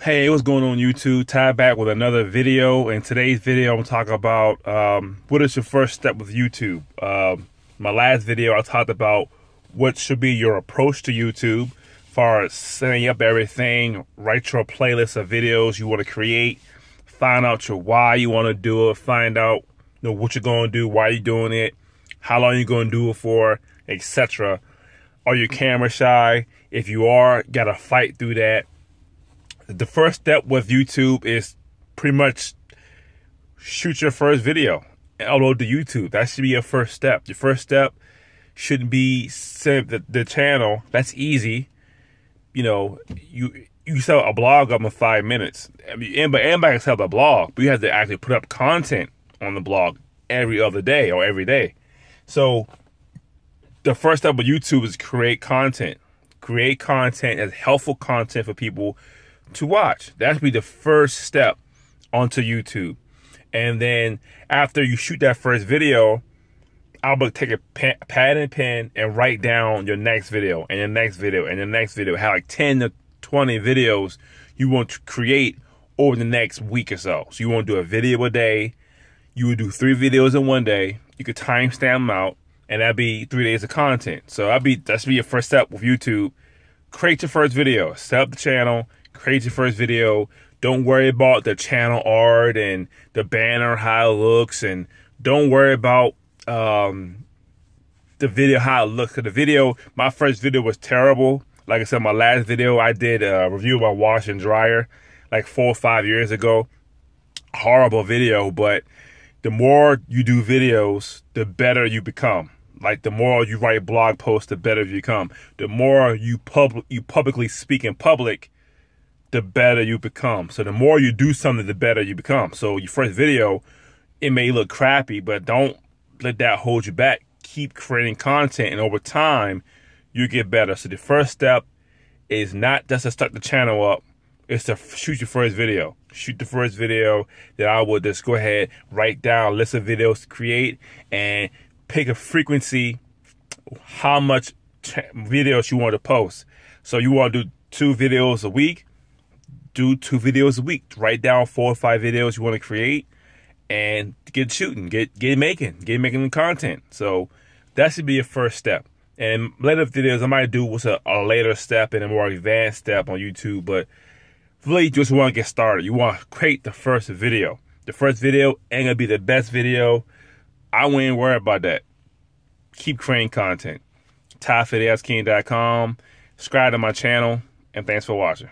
Hey, what's going on YouTube? Ty back with another video. In today's video, I'm talking about what is your first step with YouTube. My last video, I talked about what should be your approach to YouTube, as far as setting up everything, write your playlist of videos you want to create, find out your why you want to do it, find out what you're going to do, why you're doing it, how long you're going to do it for, etc. Are you camera shy? If you are, gotta fight through that. The first step with YouTube is pretty much shoot your first video and upload to YouTube. That should be your first step. Your first step shouldn't be set the channel. That's easy. You set a blog up in 5 minutes. I mean, anybody can set up a blog, but you have to actually put up content on the blog every other day or every day. So the first step with YouTube is create content. Create content as helpful content for people to watch. That should be the first step onto YouTube. And then after you shoot that first video, I'll take a pad and pen and write down your next video and your next video and your next video. Have like 10 to 20 videos you want to create over the next week or so. So you want to do a video a day. You would do 3 videos in one day. You could timestamp them out, and that'd be 3 days of content. So that should be your first step with YouTube. Create your first video. Set up the channel. Create your first video. Don't worry about the channel art and the banner, how it looks, and don't worry about the video, how it looks. Cause my first video was terrible. Like I said, my last video, I did a review of my wash and dryer like 4 or 5 years ago. Horrible video, but the more you do videos, the better you become. Like the more you write blog posts, the better you become. The more you publicly speak in public, the better you become. So the more you do something, the better you become. So your first video, it may look crappy, but don't let that hold you back. Keep creating content, and over time, you get better. So the first step is not just to start the channel up, it's to shoot your first video. Shoot the first video. Then I will just go ahead, write down a list of videos to create, and pick a frequency, how much videos you want to post. So you want to do 2 videos a week, do 2 videos a week. Write down 4 or 5 videos you want to create and get shooting, get making the content. So that should be your first step. And later videos I might do what's a later step and a more advanced step on YouTube, but really just want to get started. You want to create the first video. The first video ain't gonna be the best video. I wouldn't worry about that. Keep creating content. TyFidelesKing.com. Subscribe to my channel, and thanks for watching.